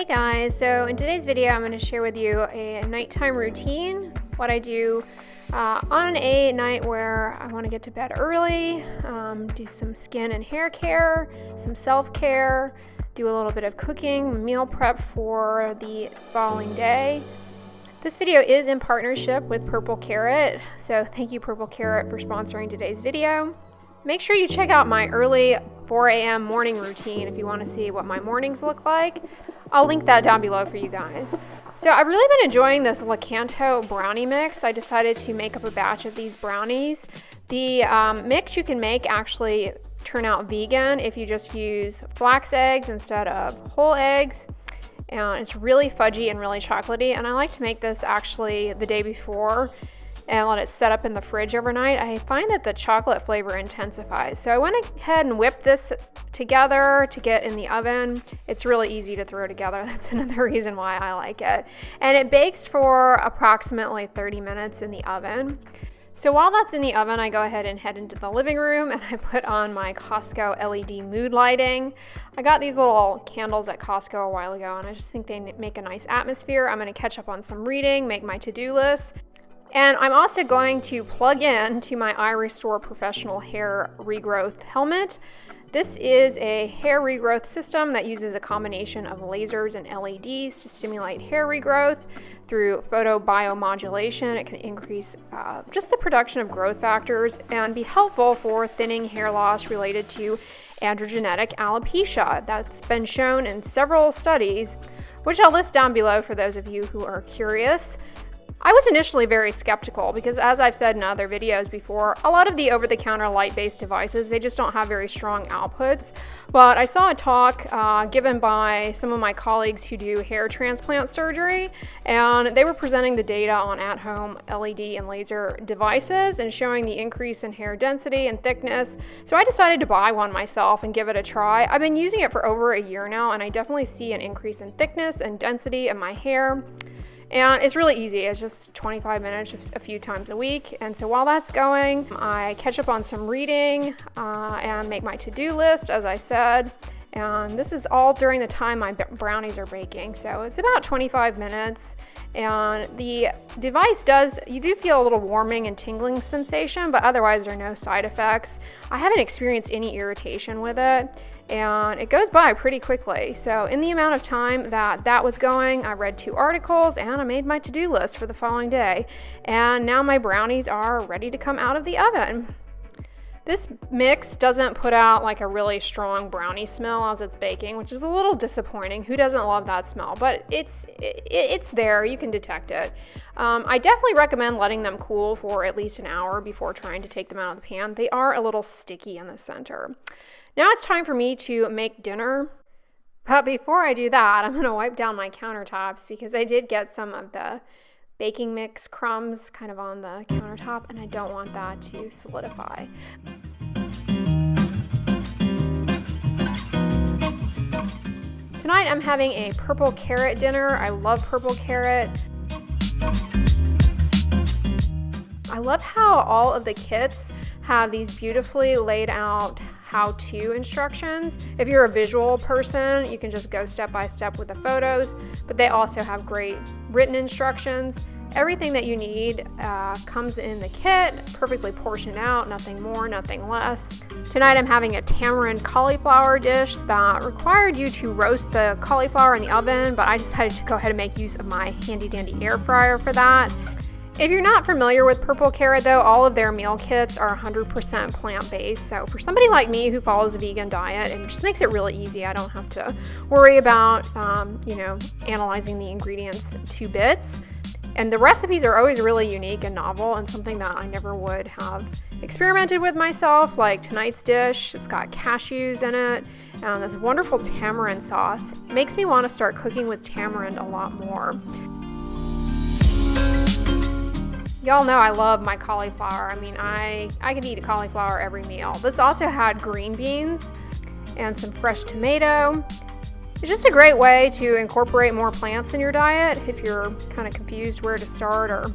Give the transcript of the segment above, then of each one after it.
guys, so in today's video I'm going to share with you a nighttime routine, what I do on a night where I want to get to bed early, do some skin and hair care, some self-care, do a little bit of cooking, meal prep for the following day. This video is in partnership with Purple Carrot, so thank you Purple Carrot for sponsoring today's video. Make sure you check out my early 4 a.m. morning routine if you want to see what my mornings look like. I'll link that down below for you guys. So I've really been enjoying this Lakanto brownie mix. I decided to make up a batch of these brownies. The mix you can make actually turn out vegan if you just use flax eggs instead of whole eggs. And it's really fudgy and really chocolatey, and I like to make this actually the day before and let it set up in the fridge overnight. I find that the chocolate flavor intensifies. So I went ahead and whipped this together to get in the oven. It's really easy to throw together. That's another reason why I like it. And it bakes for approximately 30 minutes in the oven. So while that's in the oven, I go ahead and head into the living room and I put on my Costco LED mood lighting. I got these little candles at Costco a while ago and I just think they make a nice atmosphere. I'm going to catch up on some reading, make my to-do list. And I'm also going to plug in to my iRestore Professional Hair Regrowth Helmet. This is a hair regrowth system that uses a combination of lasers and LEDs to stimulate hair regrowth through photobiomodulation. It can increase just the production of growth factors and be helpful for thinning hair loss related to androgenetic alopecia. That's been shown in several studies, which I'll list down below for those of you who are curious. I was initially very skeptical because, as I've said in other videos before, a lot of the over-the-counter light-based devices, they just don't have very strong outputs. But I saw a talk given by some of my colleagues who do hair transplant surgery, and they were presenting the data on at-home LED and laser devices and showing the increase in hair density and thickness. So I decided to buy one myself and give it a try. I've been using it for over a year now, and I definitely see an increase in thickness and density in my hair. And it's really easy. It's just 25 minutes a few times a week. And so while that's going, I catch up on some reading and make my to-do list, as I said. And this is all during the time my brownies are baking. So it's about 25 minutes. And the device you do feel a little warming and tingling sensation, but otherwise there are no side effects. I haven't experienced any irritation with it. And it goes by pretty quickly. So in the amount of time that was going, I read 2 articles and I made my to-do list for the following day. And now my brownies are ready to come out of the oven. This mix doesn't put out like a really strong brownie smell as it's baking, which is a little disappointing. Who doesn't love that smell? But it's there. You can detect it. I definitely recommend letting them cool for at least an hour before trying to take them out of the pan. They are a little sticky in the center. Now it's time for me to make dinner. But before I do that, I'm going to wipe down my countertops because I did get some of the baking mix crumbs kind of on the countertop, and I don't want that to solidify. Tonight I'm having a Purple Carrot dinner. I love Purple Carrot. I love how all of the kits have these beautifully laid out how-to instructions. If you're a visual person, you can just go step by step with the photos, but they also have great written instructions. Everything that you need comes in the kit, perfectly portioned out, nothing more, nothing less. Tonight I'm having a tamarind cauliflower dish that required you to roast the cauliflower in the oven, but I decided to go ahead and make use of my handy dandy air fryer for that. If you're not familiar with Purple Carrot though, all of their meal kits are 100% plant-based. So for somebody like me who follows a vegan diet, it just makes it really easy. I don't have to worry about, analyzing the ingredients to bits. And the recipes are always really unique and novel and something that I never would have experimented with myself, like tonight's dish. It's got cashews in it and this wonderful tamarind sauce. It makes me want to start cooking with tamarind a lot more. Y'all know I love my cauliflower. I mean, I could eat a cauliflower every meal. This also had green beans and some fresh tomato. It's just a great way to incorporate more plants in your diet if you're kind of confused where to start or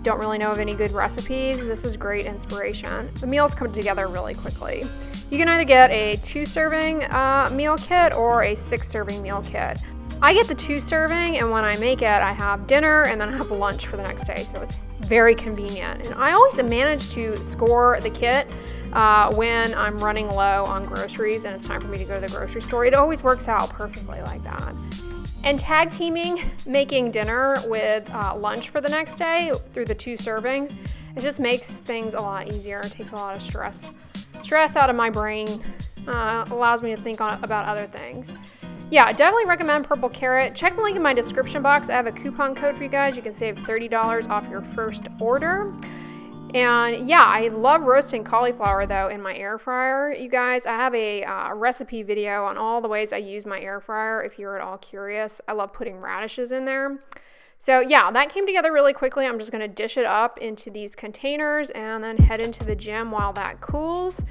don't really know of any good recipes. This is great inspiration. The meals come together really quickly. You can either get a 2-serving meal kit or a 6-serving meal kit. I get the 2 serving, and when I make it, I have dinner and then I have lunch for the next day, so it's very convenient. And I always manage to score the kit when I'm running low on groceries and it's time for me to go to the grocery store. It always works out perfectly like that. And tag teaming making dinner with lunch for the next day through the 2 servings, it just makes things a lot easier. It takes a lot of stress out of my brain, allows me to think about other things. Yeah, I definitely recommend Purple Carrot. Check the link in my description box. I have a coupon code for you guys. You can save $30 off your first order. And yeah, I love roasting cauliflower though in my air fryer. You guys, I have a recipe video on all the ways I use my air fryer if you're at all curious. I love putting radishes in there. So yeah, that came together really quickly. I'm just going to dish it up into these containers and then head into the gym while that cools.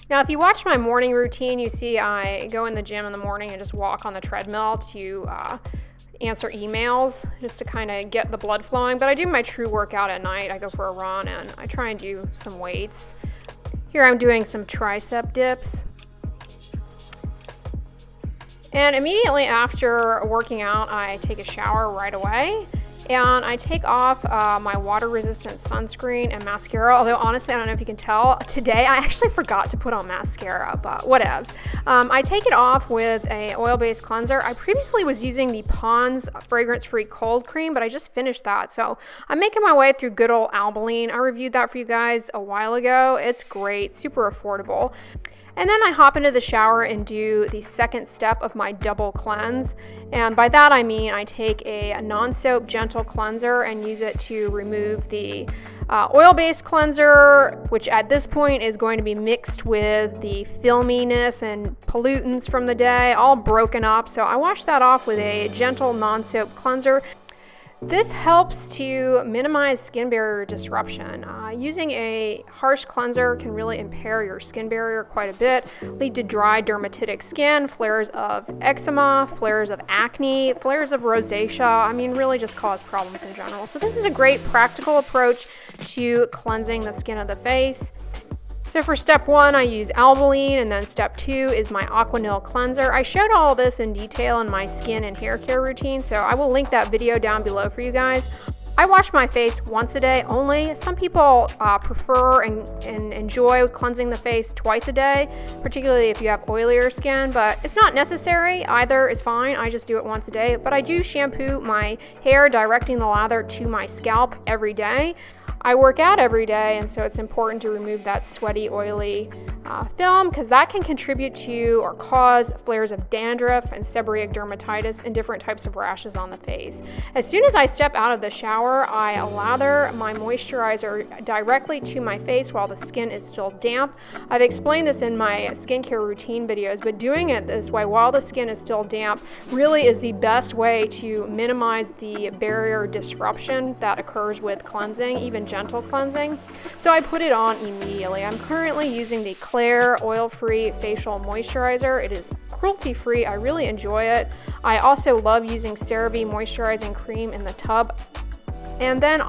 Now, if you watch my morning routine, you see I go in the gym in the morning and just walk on the treadmill to answer emails, just to kind of get the blood flowing. But I do my true workout at night. I go for a run and I try and do some weights. Here I'm doing some tricep dips. And immediately after working out, I take a shower right away. And I take off my water-resistant sunscreen and mascara, although honestly, I don't know if you can tell, today I actually forgot to put on mascara, but whatevs. I take it off with a oil-based cleanser. I previously was using the Pond's fragrance-free cold cream, but I just finished that. So I'm making my way through good old Albolene. I reviewed that for you guys a while ago. It's great, super affordable. And then I hop into the shower and do the second step of my double cleanse. And by that I mean I take a non-soap gentle cleanser and use it to remove the oil-based cleanser, which at this point is going to be mixed with the filminess and pollutants from the day, all broken up. So I wash that off with a gentle non-soap cleanser. This helps to minimize skin barrier disruption. Using a harsh cleanser can really impair your skin barrier quite a bit, lead to dry dermatitic skin, flares of eczema, flares of acne, flares of rosacea. I mean, really just cause problems in general. So this is a great practical approach to cleansing the skin of the face. So for step 1, I use Albolene, and then step 2 is my Aquanil cleanser. I showed all this in detail in my skin and hair care routine, so I will link that video down below for you guys. I wash my face once a day only. Some people prefer and enjoy cleansing the face twice a day, particularly if you have oilier skin, but it's not necessary. Either is fine. I just do it once a day, but I do shampoo my hair, directing the lather to my scalp every day. I work out every day, and so it's important to remove that sweaty, oily film, because that can contribute to or cause flares of dandruff and seborrheic dermatitis and different types of rashes on the face. As soon as I step out of the shower, I lather my moisturizer directly to my face while the skin is still damp. I've explained this in my skincare routine videos, but doing it this way while the skin is still damp really is the best way to minimize the barrier disruption that occurs with cleansing, even gentle cleansing. So I put it on immediately. I'm currently using the Claire oil-free facial moisturizer. It is cruelty-free. I really enjoy it. I also love using CeraVe moisturizing cream in the tub. And then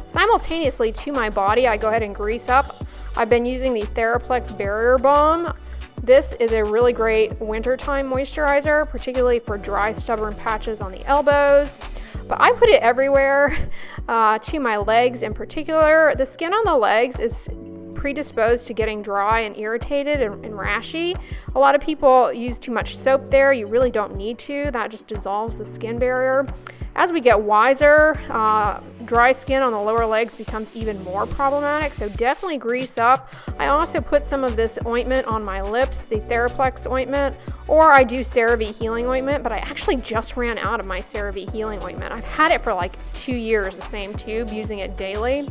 simultaneously to my body, I go ahead and grease up. I've been using the Thera Barrier Balm. This is a really great wintertime moisturizer, particularly for dry, stubborn patches on the elbows. But I put it everywhere, to my legs in particular. The skin on the legs is predisposed to getting dry and irritated and rashy. A lot of people use too much soap there. You really don't need to. That just dissolves the skin barrier. As we get wiser, dry skin on the lower legs becomes even more problematic, so definitely grease up. I also put some of this ointment on my lips, the Theraplex ointment, or I do CeraVe healing ointment, but I actually just ran out of my CeraVe healing ointment. I've had it for like 2 years, the same tube, using it daily.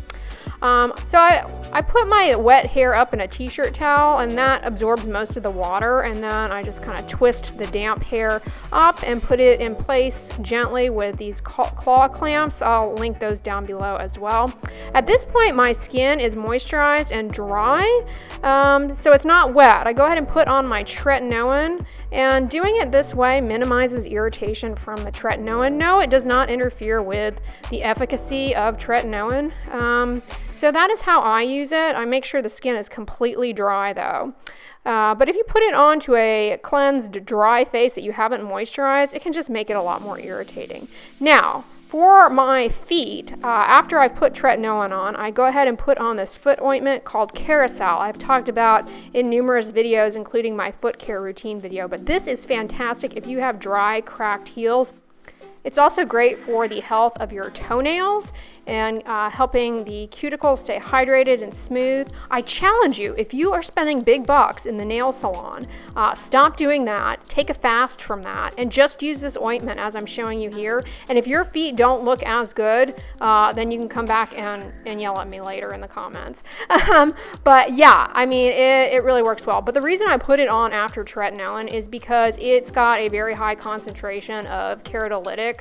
So I put my wet hair up in a t-shirt towel, and that absorbs most of the water, and then I just kind of twist the damp hair up and put it in place gently with these claw clamps. I'll link those down below as well. At this point, my skin is moisturized and dry, so it's not wet. I go ahead and put on my tretinoin, and doing it this way minimizes irritation from the tretinoin. No, it does not interfere with the efficacy of tretinoin. So that is how I use it. I make sure the skin is completely dry though. But if you put it onto a cleansed, dry face that you haven't moisturized, it can just make it a lot more irritating. Now, for my feet, after I've put tretinoin on, I go ahead and put on this foot ointment called Carousel. I've talked about in numerous videos, including my foot care routine video, but this is fantastic if you have dry, cracked heels. It's also great for the health of your toenails and helping the cuticles stay hydrated and smooth. I challenge you, if you are spending big bucks in the nail salon, stop doing that, take a fast from that, and just use this ointment as I'm showing you here. And if your feet don't look as good, then you can come back and yell at me later in the comments. But yeah, I mean, it really works well. But the reason I put it on after tretinoin is because it's got a very high concentration of keratolytics.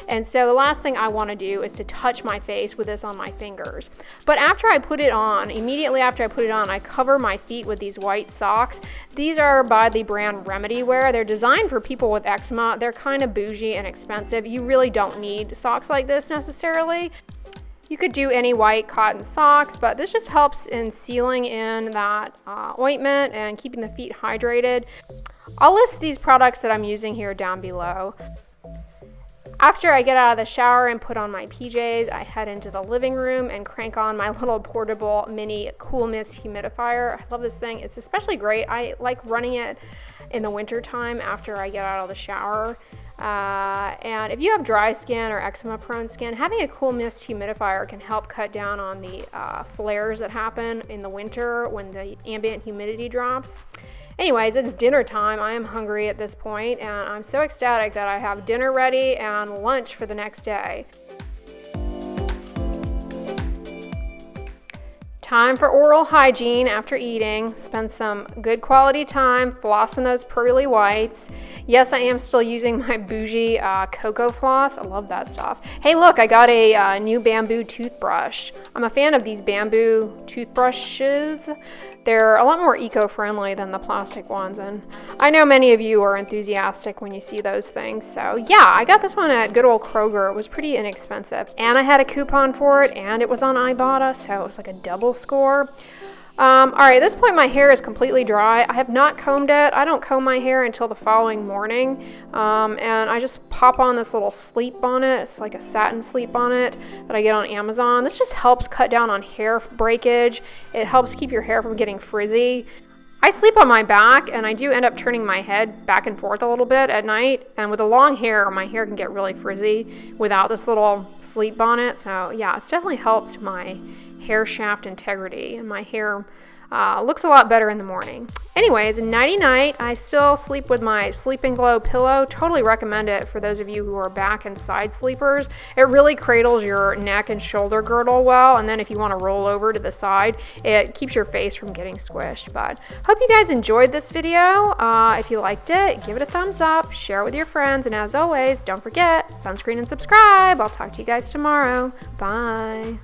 And so the last thing I want to do is to touch my face with this on my fingers. But after I put it on, immediately after I put it on, I cover my feet with these white socks. These are by the brand Remedywear. They're designed for people with eczema. They're kind of bougie and expensive. You really don't need socks like this necessarily. You could do any white cotton socks, but this just helps in sealing in that ointment and keeping the feet hydrated. I'll list these products that I'm using here down below. After I get out of the shower and put on my PJs, I head into the living room and crank on my little portable mini Cool Mist humidifier. I love this thing. It's especially great. I like running it in the winter time after I get out of the shower. And if you have dry skin or eczema prone skin, having a Cool Mist humidifier can help cut down on the flares that happen in the winter when the ambient humidity drops. Anyways, it's dinner time. I am hungry at this point, and I'm so ecstatic that I have dinner ready and lunch for the next day. Time for oral hygiene after eating. Spend some good quality time flossing those pearly whites. Yes, I am still using my bougie cocoa floss. I love that stuff. Hey, look, I got a new bamboo toothbrush. I'm a fan of these bamboo toothbrushes. They're a lot more eco-friendly than the plastic ones, and I know many of you are enthusiastic when you see those things. So yeah, I got this one at good old Kroger. It was pretty inexpensive, and I had a coupon for it, and it was on Ibotta, so it was like a double score. All right, at this point my hair is completely dry. I have not combed it. I don't comb my hair until the following morning, and I just pop on this little sleep bonnet. It's like a satin sleep bonnet that I get on Amazon. This just helps cut down on hair breakage. It helps keep your hair from getting frizzy. I sleep on my back, and I do end up turning my head back and forth a little bit at night, and with the long hair, my hair can get really frizzy without this little sleep bonnet. So yeah, it's definitely helped my hair shaft integrity, and my hair looks a lot better in the morning. Anyways, nighty-night. I still sleep with my Sleep and Glow pillow. Totally recommend it for those of you who are back and side sleepers. It really cradles your neck and shoulder girdle well, and then if you want to roll over to the side, it keeps your face from getting squished. But hope you guys enjoyed this video. If you liked it, give it a thumbs up, share it with your friends, and as always, don't forget, sunscreen and subscribe. I'll talk to you guys tomorrow. Bye.